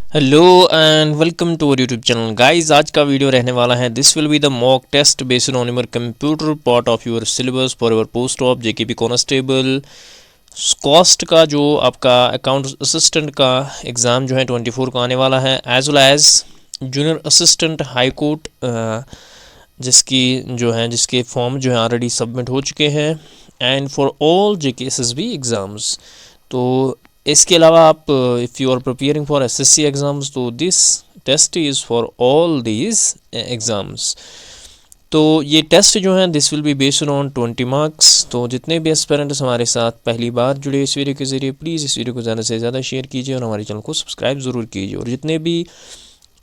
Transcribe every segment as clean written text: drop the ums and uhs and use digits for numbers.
Hello and welcome to our YouTube channel guys. आज का video रहने वाला है this will be the mock test based on your computer part of your syllabus for your post of JKP constable cost का जो आपका account assistant का exam जो है 24 को आने वाला है, as well as junior assistant high court जिसके फॉर्म जो है ऑलरेडी सबमिट हो चुके हैं, and for all JKSSB exams. तो इसके अलावा आप if you are preparing for SSC exams तो this test is for all these exams. तो ये टेस्ट जो है this will be based on 20 marks. तो जितने भी एस्पिरेंट्स हमारे साथ पहली बार जुड़े इस वीडियो के ज़रिए, प्लीज़ इस वीडियो को ज़्यादा से ज़्यादा शेयर कीजिए और हमारे चैनल को सब्सक्राइब ज़रूर कीजिए। और जितने भी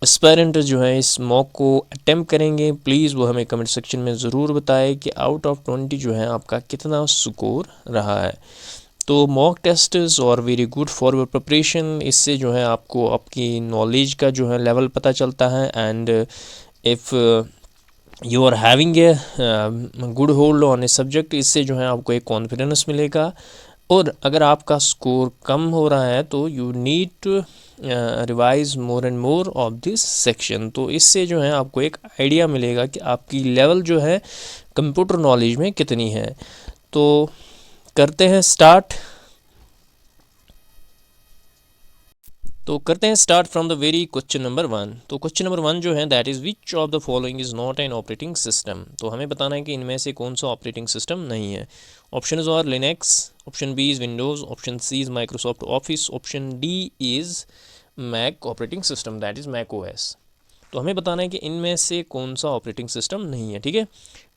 एस्पिरेंट जो है इस मॉक को अटेम्प्ट करेंगे, प्लीज़ वो हमें कमेंट सेक्शन में ज़रूर बताएं कि आउट ऑफ 20 जो है आपका कितना स्कोर रहा है। तो मॉक टेस्ट और very good for your preparation. इससे जो है आपको आपकी नॉलेज का जो है लेवल पता चलता है, and if you are having a good hold on a subject, इससे जो है आपको एक कॉन्फिडेंस मिलेगा। और अगर आपका स्कोर कम हो रहा है तो you need to revise more and more of this section. तो इससे जो है आपको एक आइडिया मिलेगा कि आपकी लेवल जो है कंप्यूटर नॉलेज में कितनी है। तो करते हैं start from the very question number 1। तो क्वेश्चन नंबर 1 जो है that is which of the following is not an operating system. तो हमें बताना है कि इनमें से कौन सा ऑपरेटिंग सिस्टम नहीं है। Option is are Linux, option B is Windows, option C is Microsoft Office, option D is Mac operating system that is Mac OS। तो हमें बताना है कि इनमें से कौन सा ऑपरेटिंग सिस्टम नहीं है। ठीक है,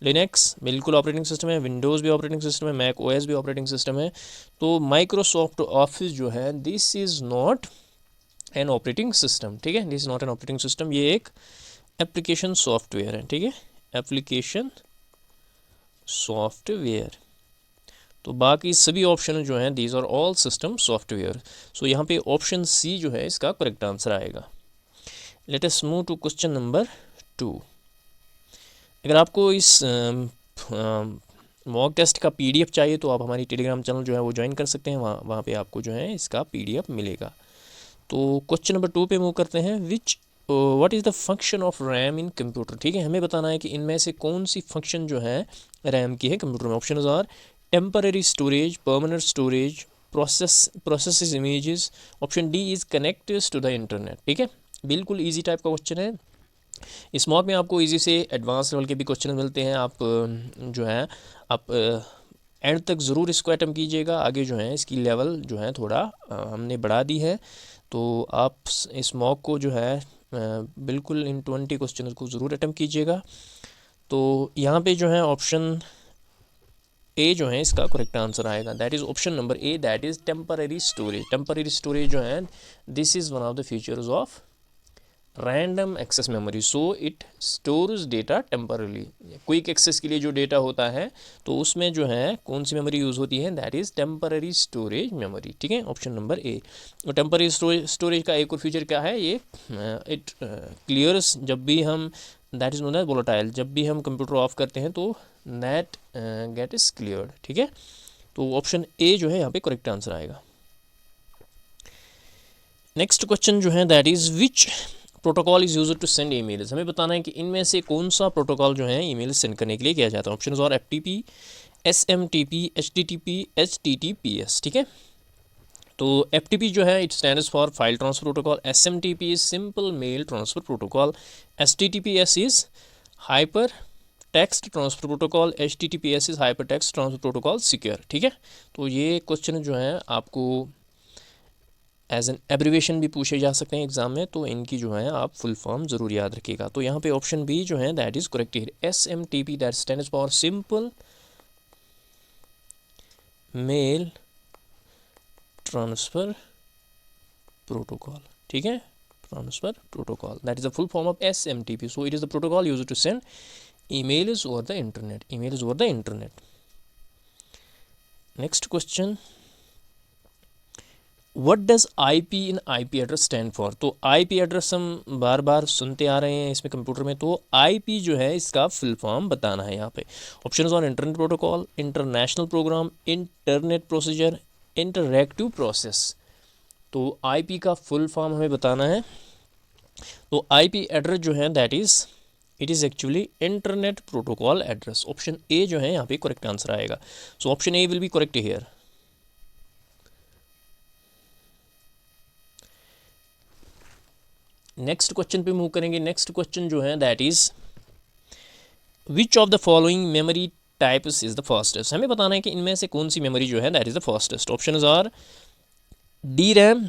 लिनक्स बिल्कुल ऑपरेटिंग सिस्टम है, विंडोज़ भी ऑपरेटिंग सिस्टम है, मैक OS भी ऑपरेटिंग सिस्टम है। तो माइक्रोसॉफ्ट ऑफिस जो है this is not an operating system. ठीक है, this is not an operating system, ये एक एप्लीकेशन सॉफ्टवेयर है। ठीक है, एप्लीकेशन सॉफ्टवेयर। तो बाकी सभी ऑप्शन जो हैं these are all system software. So यहाँ पे ऑप्शन सी जो है इसका करेक्ट आंसर आएगा। Let us move to question number 2। अगर आपको इस मॉक टेस्ट का PDF चाहिए तो आप हमारी टेलीग्राम चैनल जो है वो ज्वाइन कर सकते हैं, वहाँ पे आपको जो है इसका PDF मिलेगा। तो क्वेश्चन नंबर 2 पे मूव करते हैं। What is the function of RAM in computer. ठीक है, हमें बताना है कि इनमें से कौन सी फंक्शन जो है रैम की है कंप्यूटर में। Option are temporary storage, permanent storage, process images, option D is connect to the internet. ठीक है, बिल्कुल ईजी टाइप का क्वेश्चन है। इस मॉक में आपको इजी से एडवांस लेवल के भी क्वेश्चन मिलते हैं। आप जो है आप एंड तक ज़रूर इसको अटेम्प्ट कीजिएगा। आगे जो है इसकी लेवल जो है थोड़ा हमने बढ़ा दी है। तो आप इस मॉक को जो है बिल्कुल इन 20 क्वेश्चन को ज़रूर अटेम्प्ट कीजिएगा। तो यहाँ पे जो है ऑप्शन ए जो है इसका करेक्ट आंसर आएगा, that is option number A, that is temporary storage. Temporary storage जो है this is one of the features of random access memory. So it stores data temporarily. Quick access के लिए जो data होता है तो उसमें जो है कौन सी मेमोरी यूज़ होती है, that is temporary storage memory. ठीक है, ऑप्शन नंबर ए। और टेम्पररी स्टोरेज का एक और फीचर क्या है, ये इट क्लियर्स जब भी हम, that is known as volatile, जब भी हम कंप्यूटर ऑफ करते हैं तो दैट गेट इज़ क्लियर्ड। ठीक है, तो ऑप्शन ए जो है यहाँ पे करेक्ट आंसर आएगा। नेक्स्ट क्वेश्चन जो है that is which protocol is use to send emails. हमें बताना है कि इनमें से कौन सा प्रोटोकॉल जो है ईमेल सेंड करने के लिए किया जाता है। ऑप्शन और FTP, SMTP, HTTP, HTTPS। ठीक है, तो FTP जो है it stands for file transfer protocol, SMTP is simple mail transfer protocol, HTTPS is hyper text transfer protocol, HTTPS is hyper text transfer protocol secure. ठीक है, तो ये क्वेश्चन जो है आपको एज एन एब्रीवेशन भी पूछे जा सकते हैं एग्जाम में, तो इनकी जो है आप फुल फॉर्म ज़रूर याद रखिएगा। तो यहाँ पे ऑप्शन बी जो है that is correct here, SMTP that stands for simple mail transfer protocol. ठीक है, transfer protocol that is the full form of SMTP। So it is the protocol used to send emails over the internet, emails over the internet. Next question, what does IP in IP address stand for. तो IP address हम बार बार सुनते आ रहे हैं इसमें computer में, तो IP जो है इसका फुल फॉर्म बताना है यहाँ पे। Option on internet protocol, international program, internet procedure, interactive process. तो आईपी का फुल फॉर्म हमें बताना है। तो आईपी एड्रेस जो है that is it is actually internet protocol address. Option A जो है यहाँ पे करेक्ट आंसर आएगा। So option A will be correct here. Next question पे मूव करेंगे। नेक्स्ट क्वेश्चन जो है that is which of the following memory types is the fastest. हमें बताना है कि इनमें से कौन सी मेमोरी जो है that is the fastest. Option are D RAM,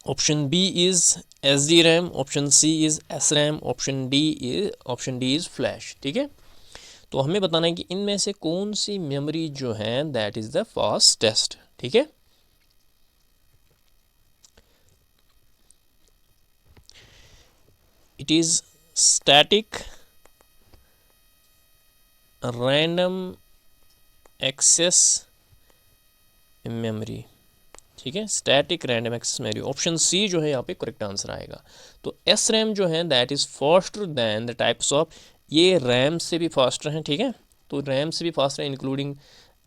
option B is S D RAM, option C is S RAM, option D is flash. ठीक है, तो हमें बताना है कि इनमें से कौन सी मेमोरी जो है दैट इज़ द फास्टेस्ट। ठीक है, it is static random access memory. ठीक है, static random access memory. Option C जो है यहाँ पे करेक्ट आंसर आएगा। तो एस रैम जो है that is faster than the types of, ये रैम से भी फास्टर हैं। ठीक है, तो रैम से भी फास्टर है including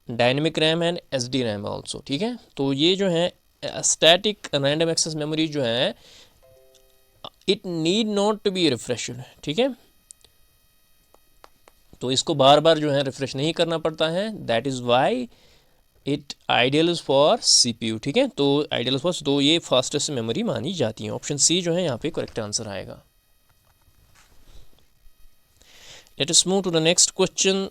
dynamic RAM and S D RAM also. ठीक है, तो ये जो है स्टैटिक रैंडम एक्सेस मेमोरी जो है it need not to be refreshed. ठीक है, तो इसको बार बार जो है रिफ्रेश नहीं करना पड़ता है, that is why it ideal is for CPU। ठीक है, तो आइडियल फॉर, तो ये फास्टेस्ट मेमोरी मानी जाती है। ऑप्शन सी जो है यहाँ पे करेक्ट आंसर आएगा। Let us move to the next question.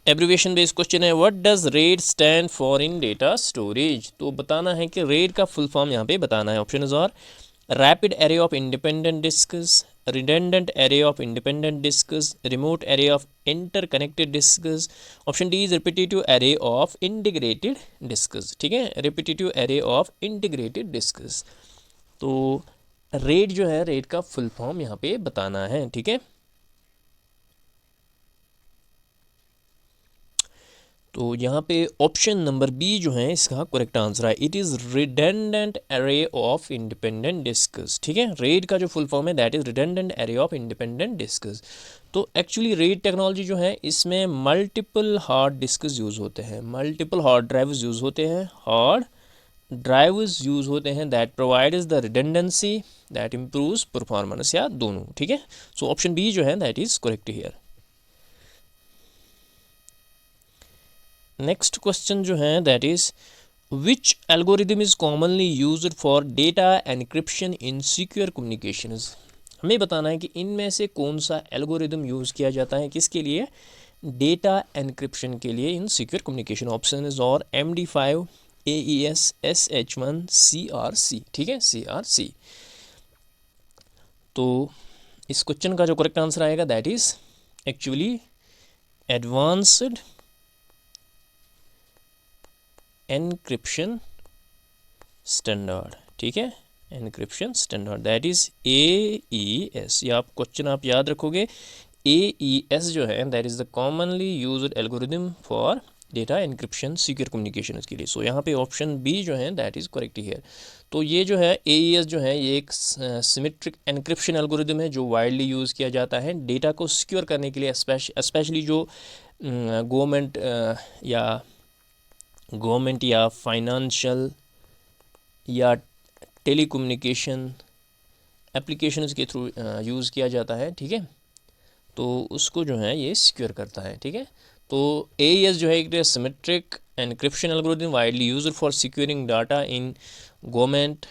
Abbreviation based question है, what does red stand for in data storage. तो बताना है कि रेड का फुल फॉर्म यहाँ पे बताना है। Option is are rapid array of independent disks, redundant array of independent disks, remote array of interconnected disks, option D is repetitive array of integrated disks। ठीक है, repetitive array of integrated disks। तो red जो है, RAID का full form यहाँ पे बताना है। ठीक है, तो यहाँ पे ऑप्शन नंबर बी जो है इसका करेक्ट आंसर है। It is redundant array of independent disks. ठीक है, रेड का जो फुल फॉर्म है that is redundant array of independent disks. तो एक्चुअली रेड टेक्नोलॉजी जो है इसमें मल्टीपल हार्ड डिस्क्स यूज़ होते हैं, मल्टीपल हार्ड ड्राइव्स यूज़ होते हैं, हार्ड ड्राइव्स यूज़ होते हैं that provides the redundancy that improves performance, या दोनों। ठीक है, सो ऑप्शन बी जो है that is correct here. Next question जो है that is which algorithm is commonly used for data encryption in secure communications. हमें बताना है कि इनमें से कौन सा एल्गोरिदम यूज़ किया जाता है किसके लिए, डेटा एनक्रिप्शन के लिए इन सिक्योर कम्युनिकेशन। ऑप्शन इज और MD5, AES, SH1, CRC। ठीक है, CRC। तो इस क्वेश्चन का जो करेक्ट आंसर आएगा that is actually advanced encryption standard. ठीक है, encryption standard that is AES। ये आप क्वेश्चन आप याद रखोगे, AES जो है that is the commonly used algorithm for data encryption secure communication के लिए। सो यहाँ पे ऑप्शन बी जो है दैट इज़ करेक्ट हियर। तो ये जो है AES जो है ये एक सिमेट्रिक एनक्रिप्शन एल्गोरिदम है जो वाइडली यूज़ किया जाता है डेटा को सिक्योर करने के लिए, स्पेशली जो गवर्नमेंट या फाइनेंशियल या टेलीकम्युनिकेशन एप्लीकेशंस के थ्रू यूज़ किया जाता है। ठीक है, तो उसको जो है ये सिक्योर करता है। ठीक है, तो AES जो है एक symmetric encryption algorithm widely used for securing data in government,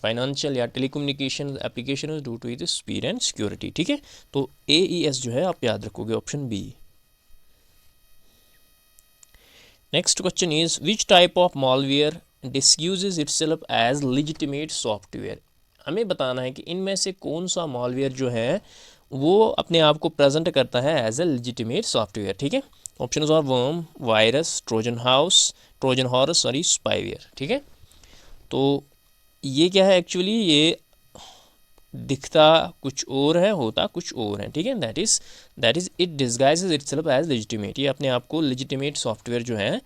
financial या telecommunication application due to its speed and security. ठीक है, तो AES जो है आप याद रखोगे, option B. Next question is which type of malware disguises itself as legitimate software. हमें बताना है कि इनमें से कौन सा मॉलवेयर जो है वो अपने आप को प्रेजेंट करता है एज ए लेजिटिमेट सॉफ्टवेयर। ठीक है, option are worm, virus, Trojan horse, spyware. ठीक है, तो ये क्या है, एक्चुअली ये दिखता कुछ और है, होता कुछ और है। ठीक है, that is it disguises itself as legitimate. ये अपने आप को लेजिटिमेट सॉफ्टवेयर जो है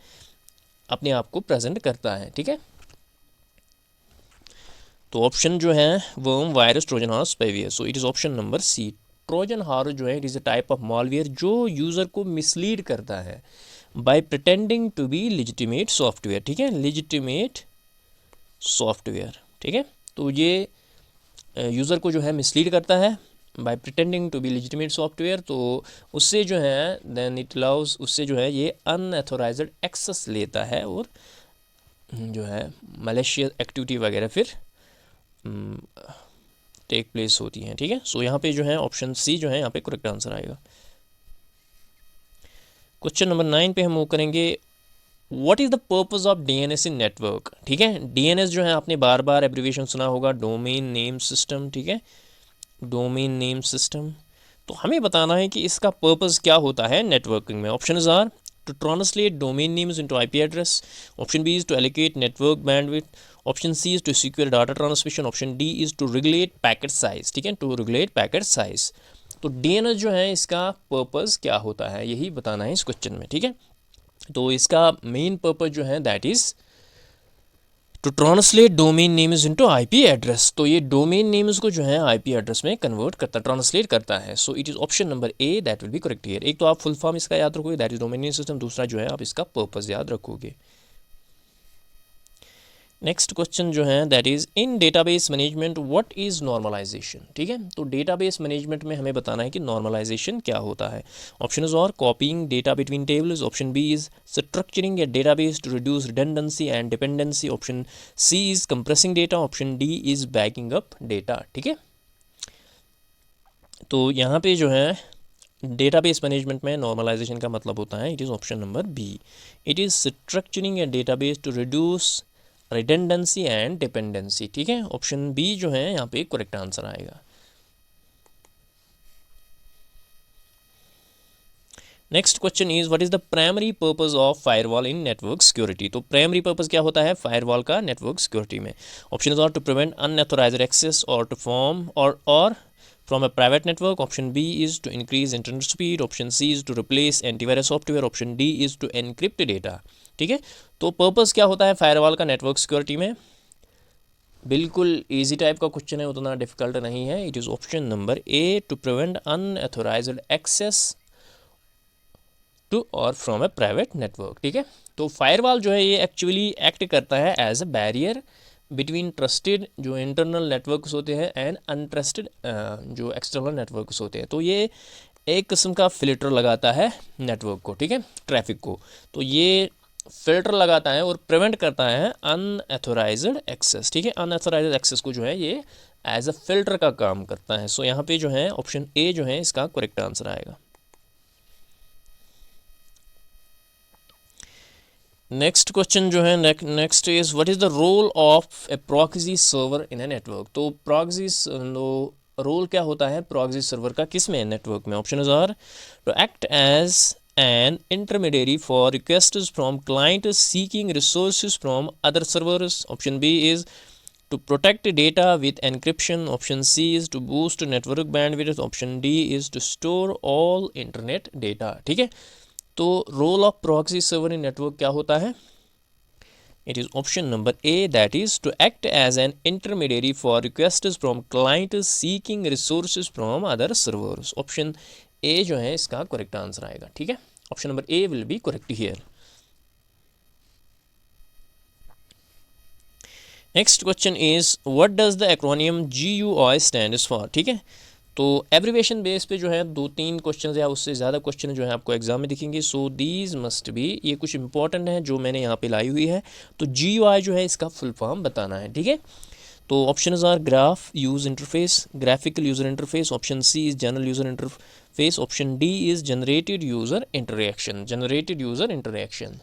अपने आप को प्रेजेंट करता है। ठीक है, तो ऑप्शन जो है worm, virus, Trojan horse, spyware. So it is option number C. Trojan horse जो है it is a type of malware जो यूज़र को मिसलीड करता है by pretending to be legitimate software. ठीक है, लेजिटिमेट सॉफ्टवेयर, ठीक है। तो ये यूज़र को जो है मिसलीड करता है by pretending to be legitimate software, तो उससे जो है देन इट अलाउज, उससे जो है ये अनऑथोराइज्ड एक्सेस लेता है और जो है मलेशियस एक्टिविटी वगैरह फिर टेक प्लेस होती हैं, ठीक है। सो यहाँ पे जो है ऑप्शन सी जो है यहाँ पे करेक्ट आंसर आएगा। क्वेश्चन नंबर 9 पे हम मूव करेंगे। What is the purpose of DNS in network, ठीक है। डीएनएस जो है आपने बार बार एब्रीविएशन सुना होगा, डोमेन नेम सिस्टम, ठीक है, डोमेन नेम सिस्टम। तो हमें बताना है कि इसका पर्पस क्या होता है नेटवर्किंग में। Options are to translate domain names into IP address, option B is to allocate network bandwidth, option C is to secure data transmission, option D is to regulate packet size, ठीक है, to regulate packet size. तो DNS जो है इसका purpose क्या होता है यही बताना है इस क्वेश्चन में, ठीक है। तो इसका मेन पर्पस जो है that is to translate domain names into IP address. तो ये डोमेन नेम्स को जो है आईपी एड्रेस में कन्वर्ट करता, ट्रांसलेट करता है। So it is option number A that will be correct here. एक तो आप फुल फॉर्म इसका याद रखोगे that is domain name system, दूसरा जो है आप इसका पर्पस याद रखोगे। नेक्स्ट क्वेश्चन जो है that is in database management what is normalisation, ठीक है। तो डेटाबेस मैनेजमेंट में हमें बताना है कि नॉर्मलाइजेशन क्या होता है। ऑप्शन इज और copying data between tables, option B is structuring a database to reduce redundancy and dependency, option C is compressing data, option D is backing up data, ठीक है। तो यहाँ पे जो है डेटाबेस मैनेजमेंट में नॉर्मलाइजेशन का मतलब होता है, it is option number B, it is structuring a database to reduce redundancy and dependency, ठीक है। ऑप्शन बी जो है यहाँ पे करेक्ट आंसर आएगा। Next question is what is the primary purpose of firewall in network security. तो primary purpose क्या होता है फायरवॉल का नेटवर्क सिक्योरिटी में। Option are to prevent unauthorised access or to form or from a private network, option B is to increase internet speed, option C is to replace antivirus software, option D is to encrypt data, ठीक है। तो purpose क्या होता है firewall का network security में, बिल्कुल easy type का क्वेश्चन है, उतना डिफिकल्ट नहीं है। It is option number A to prevent unauthorised access to or from a private network, ठीक है। तो फायरवॉल जो है ये एक्चुअली एक्ट करता है as a barrier between trusted जो इंटरनल नेटवर्क्स होते हैं एंड अनट्रस्टेड जो एक्सटर्नल नेटवर्क्स होते हैं। तो ये एक किस्म का फ़िल्टर लगाता है नेटवर्क को, ठीक है, ट्रैफिक को। तो ये फ़िल्टर लगाता है और प्रिवेंट करता है अनऑथोराइज्ड एक्सेस, ठीक है। अनऑथोराइज्ड एक्सेस को जो है ये एज अ फ़िल्टर का काम करता है। सो यहाँ पे जो है ऑप्शन ए जो है इसका करेक्ट आंसर आएगा। नेक्स्ट क्वेश्चन जो है next is what is the role of a proxy server in a network. तो प्रॉक्सी रोल क्या होता है प्रॉक्सी सर्वर का किस में नेटवर्क में। Option are to act as an intermediary for requests from client seeking resources from other servers, option B is to protect data with encryption, option C is to boost network bandwidth, option D is to store all internet data, ठीक है। तो role of proxy server in network क्या होता है, it is option number A that is to act as an intermediary for requests from client seeking resources from other servers. Option A जो है इसका correct answer आएगा, ठीक है। Option number A will be correct here. Next question is what does the acronym GUI stands for, ठीक है। तो abbreviation base पे जो है 2-3 क्वेश्चन या उससे ज़्यादा क्वेश्चन जो है आपको एग्जाम में दिखेंगे। सो दीज मस्ट बी, ये कुछ इंपॉर्टेंट है जो मैंने यहाँ पे लाई हुई है। तो GUI जो है इसका फुल फॉर्म बताना है, ठीक है। तो option are graph use interface, graphical user interface, option C is general user interface, option D is generated user interaction, generated user interaction.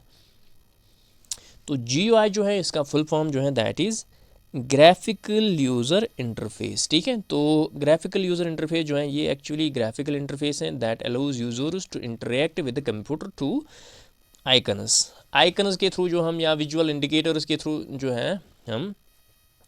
तो GUI जो है इसका फुल फॉर्म जो है that is graphical user interface, ठीक है। तो graphical user interface जो है ये एक्चुअली ग्राफिकल इंटरफेस है that allows users to interact with the computer through icons के थ्रू जो हम या विजुअल इंडिकेटर्स के थ्रू जो है हम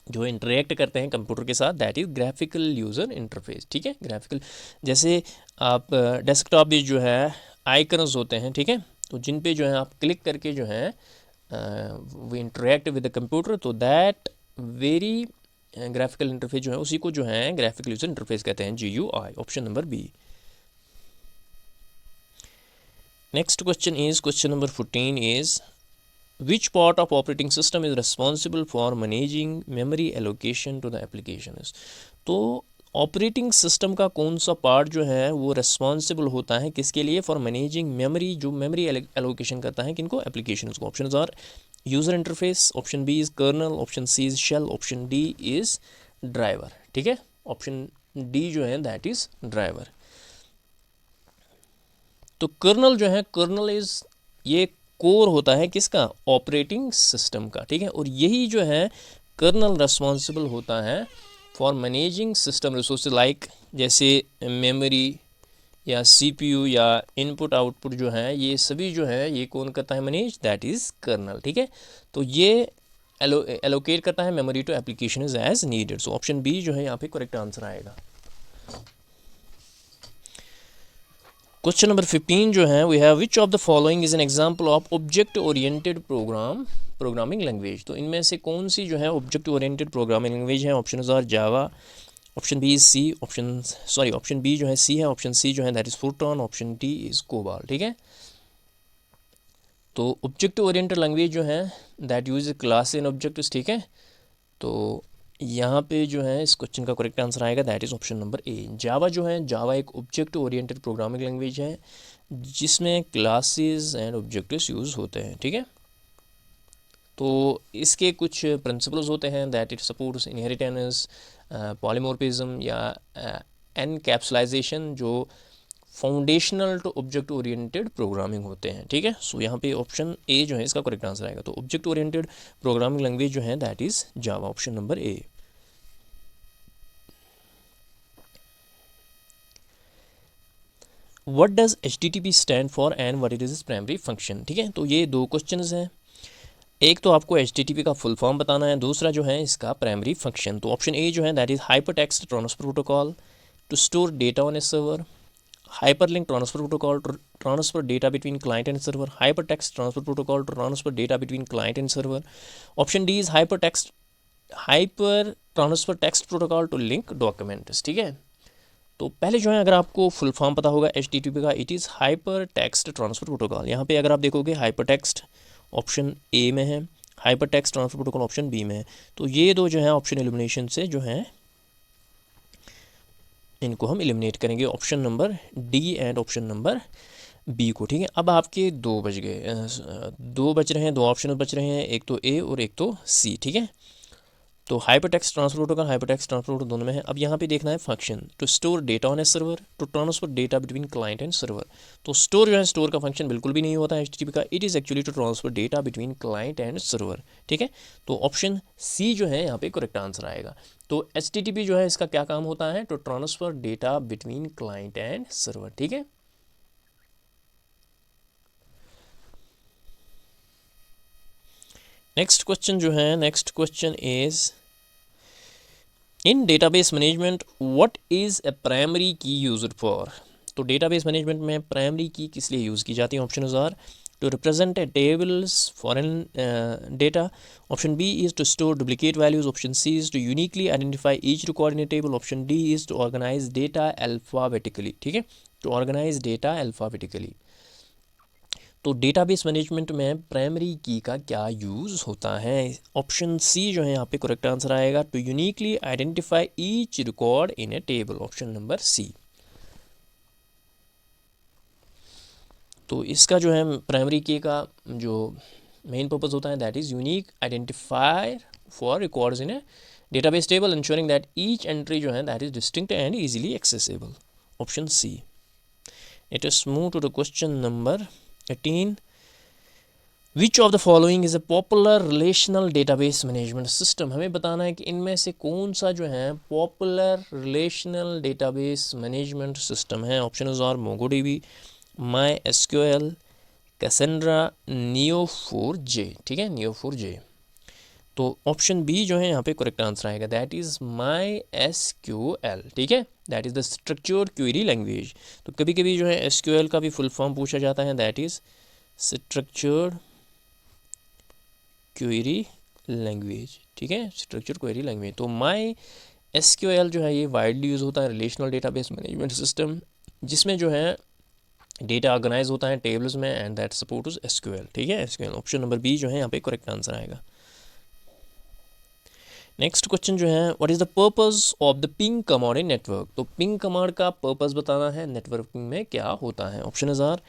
जो इंटरेक्ट करते हैं कंप्यूटर के साथ that is graphical user interface, ठीक है। ग्राफिकल जैसे आप डेस्कटॉप पे जो है आइकन्स होते हैं, ठीक है, तो जिन पे जो है आप क्लिक करके जो है we interact with the computer, तो दैट वेरी ग्राफिकल इंटरफेस जो है उसी को जो है ग्राफिकल यूजर इंटरफेस कहते हैं GUI। Option number B. Next question is question number 14 is which part of operating system is responsible for managing memory allocation to the application. तो operating system का कौन सा पार्ट जो है वो रिस्पॉन्सिबल होता है किसके लिए, फॉर मैनेजिंग मेमोरी, जो मेमोरी एलोकेशन करता है किनको, एप्लीकेशन को। Option are user interface, option B is kernel, option C is shell, option D is driver. ठीक है, ऑप्शन डी जो है दैट इज़ ड्राइवर। तो कर्नल जो है, कर्नल इज़, ये कोर होता है किसका, ऑपरेटिंग सिस्टम का। ठीक है, और यही जो है कर्नल रिस्पॉन्सिबल होता है for managing system resources, like जैसे मेमोरी या सीपीयू या इनपुट आउटपुट जो है, ये सभी जो है ये कौन करता है मैनेज, दैट इज़ कर्नल। ठीक है, तो ये एलोकेट करता है memory to application is as needed. So option B जो है यहाँ पे करेक्ट आंसर आएगा। क्वेश्चन नंबर 15 जो है, we have which of the following is an example of object oriented programming language. तो इनमें से कौन सी जो है ऑब्जेक्ट ओरिएंटेड प्रोग्रामिंग लैंग्वेज है। Option are Java, option B is C, option B जो है सी है, ऑप्शन सी जो है that is Fortran, option D is COBOL. ठीक है, तो ऑब्जेक्ट ओरिएंटेड लैंग्वेज जो है that use class in objects. ठीक है, तो यहाँ पे जो है इस क्वेश्चन का करेक्ट आंसर आएगा that is option number A. Java जो है, जावा एक ऑब्जेक्ट ओरिएंटेड प्रोग्रामिंग लैंग्वेज है जिसमें क्लासेस एंड ऑब्जेक्ट्स यूज़ होते हैं। ठीक है, तो इसके कुछ प्रिंसिपल्स होते हैं that it supports inheritance, polymorphism या एनकैप्सुलाइजेशन, जो foundational to object oriented programming होते हैं। ठीक है, सो यहाँ पे ऑप्शन ए जो है इसका करेक्ट आंसर आएगा। तो ऑब्जेक्ट ओरिएंटेड प्रोग्रामिंग लैंग्वेज जो है that is Java, option number A. What does HTTP stand for and what it is is primary function. ठीक है, तो ये दो क्वेश्चंस हैं, एक तो आपको HTTP का फुल फॉर्म बताना है, दूसरा जो है इसका प्राइमरी फंक्शन। तो ऑप्शन ए जो है that is hyper text transfer protocol to store data on a server, hyperlink transfer protocol to transfer data between client and server, hypertext transfer protocol to transfer data between client and server. Option D is hyper transfer text protocol to link documents. ठीक है, तो पहले जो है अगर आपको full form पता होगा HTTP का, it is hyper text transfer protocol. यहाँ पे अगर आप देखोगे हाइपर टेक्स्ट ऑप्शन ए में है, hyper text transfer protocol option B में है, तो ये दो जो है ऑप्शन एलिमिनेशन से जो है इनको हम एलिमिनेट करेंगे, option number D and option number B को। ठीक है, अब आपके दो बच गए, दो बच रहे हैं, दो ऑप्शन बच रहे हैं, एक तो ए और एक तो सी। ठीक है, तो hyper text transfer protocol, hyper text transfer protocol दोनों में है। अब यहाँ पे देखना है function, to store data on a server, to transfer data between client and server. तो स्टोर जो है, स्टोर का फंक्शन बिल्कुल भी नहीं होता है HTTP का, it is actually to transfer data between client and server. ठीक है, तो ऑप्शन सी जो है यहाँ पे करेक्ट आंसर आएगा। तो HTTP जो है इसका क्या काम होता है, to transfer data between client and server. ठीक है, नेक्स्ट क्वेश्चन जो है, next question is in database management what is a primary key used for. तो डेटाबेस मैनेजमेंट में प्राइमरी की किस लिए यूज़ की जाती है। Option are to represent a tables foreign data, option B is to store duplicate values, option C is to uniquely identify each record in a table, option D is to organize data alphabetically. ठीक है, to organize data alphabetically. तो database management में primary key का क्या use होता है। Option C जो है यहाँ पे करेक्ट आंसर आएगा, to uniquely identify each record in a table, option number C. तो इसका जो है प्राइमरी की का जो मेन पर्पज़ होता है that is unique identifier for records in a database table, ensuring that each entry जो है that is distinct and easily accessible, option C. It is move to the question number 18. Which of the following is a popular relational database management system. हमें बताना है कि इनमें से कौन सा जो है popular relational database management system है। Option are MongoDB, my SQL, Cassandra, Neo4j। ठीक है, Neo4j। तो ऑप्शन बी जो है यहाँ पे करेक्ट आंसर आएगा, दैट इज़ माई SQL। ठीक है, that is the structured query language. तो कभी कभी जो है SQL का भी फुल फॉर्म पूछा जाता है, that is structured query language. ठीक है, स्ट्रक्चर्ड क्वेरी लैंग्वेज। तो माई SQL जो है ये वाइडली यूज़ होता है रिलेशनल डेटाबेस मैनेजमेंट सिस्टम, जिसमें जो है डेटा ऑर्गेनाइज होता है टेबल्स में एंड दैट सपोर्ट्स एसक्यूएल, ठीक है, एसक्यूएल। ऑप्शन नंबर बी जो है यहाँ पे करेक्ट आंसर आएगा। नेक्स्ट क्वेश्चन जो है, what is the purpose of the ping command in network. तो पिंग कमांड का पर्पस बताना है नेटवर्किंग में क्या होता है। Option is are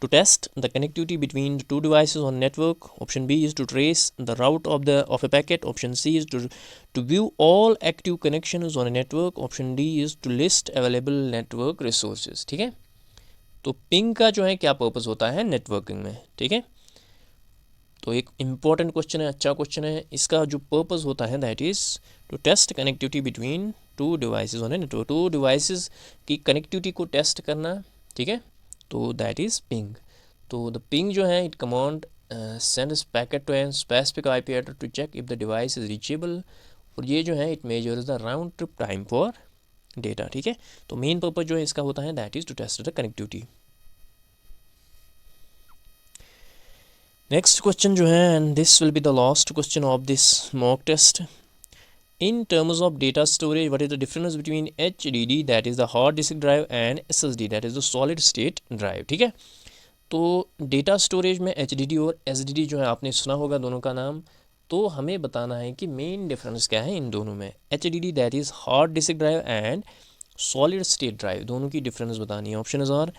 to test the connectivity between the two devices on network. Option B is to trace the route of a packet. Option C is to view all active connections on a network. Option D is to list available network resources, ठीक है। तो ping का जो है क्या purpose होता है networking में, ठीक है। तो एक इम्पॉर्टेंट क्वेश्चन है, अच्छा क्वेश्चन है। इसका जो पर्पस होता है that is to test connectivity between two devices on a network. Two devices की कनेक्टिविटी को टेस्ट करना, ठीक है, तो दैट इज़ पिंग। तो द पिंग जो है it command sends packet to an specific IP address to check if the device is reachable, और ये जो है it measures the round trip time for data, ठीक है। तो मेन पर्पस जो है इसका होता है that is to test the connectivity. Next question जो है, and this will be the last question of this mock test. In terms of data storage, what is the difference between HDD that is the hard disk drive and SSD that is the solid state drive, ठीक है। तो data storage में HDD और SSD जो है आपने सुना होगा दोनों का नाम, तो हमें बताना है कि मेन डिफरेंस क्या है इन दोनों में। HDD that is hard disk drive and solid state drive, दोनों की डिफरेंस बतानी है। Option is are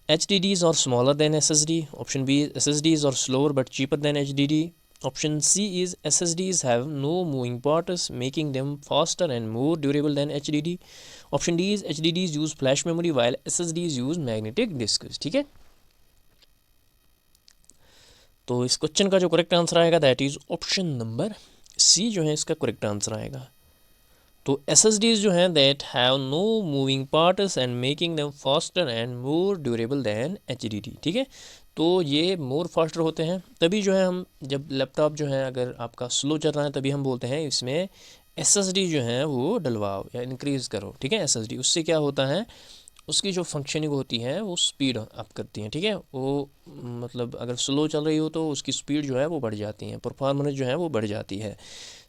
HDDs are smaller than SSD. Option B is SSDs are slower but cheaper than HDD. Option C is SSDs have no moving parts, making them faster and more durable than HDD. Option D is HDDs use flash memory while SSDs use magnetic disks, ठीक है। तो इस question का जो correct answer आएगा that is option number C जो है इसका करेक्ट आंसर आएगा। तो SSDs जो हैं that have no moving parts and making them faster and more durable than HDD, ठीक है। तो ये मोर फास्टर होते हैं, तभी जो है हम जब लैपटॉप जो है अगर आपका स्लो चल रहा है तभी हम बोलते हैं इसमें SSD जो है वो डलवाओ या इंक्रीज़ करो, ठीक है। SSD उससे क्या होता है, उसकी जो फंक्शनिंग होती है वो स्पीड अप करती है, ठीक है। वो मतलब अगर स्लो चल रही हो तो उसकी स्पीड जो है वो बढ़ जाती है, परफॉर्मेंस जो है वो बढ़ जाती है।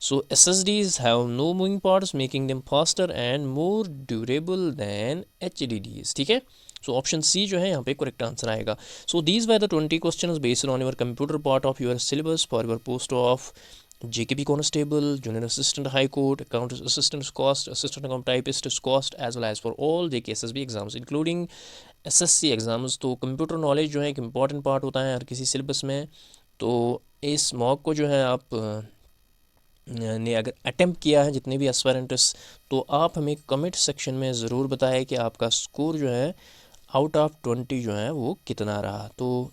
So SSDs have no moving parts making them faster and more durable than HDDs, ठीक है। सो ऑप्शन सी जो है यहाँ पे करेक्ट आंसर आएगा। So these were the 20 questions based on your computer part of your syllabus for your post of JKP Constable, Junior Assistant High Court, Account Assistant Cost, Assistant Account Typist Cost, as well as for all JKSSB exams, including SSC exams। तो computer knowledge जो है एक important part होता है हर किसी syllabus में। तो इस मॉक को जो है आप ने अगर अटेम्प्ट किया है जितने भी एस्पायरेंट्स, तो आप हमें कमेंट सेक्शन में ज़रूर बताएं कि आपका स्कोर जो है आउट ऑफ 20 जो है वो कितना रहा। तो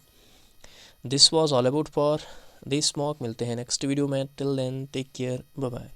this was all about for this mock. मिलते हैं नेक्स्ट वीडियो में, till then take care, bye bye.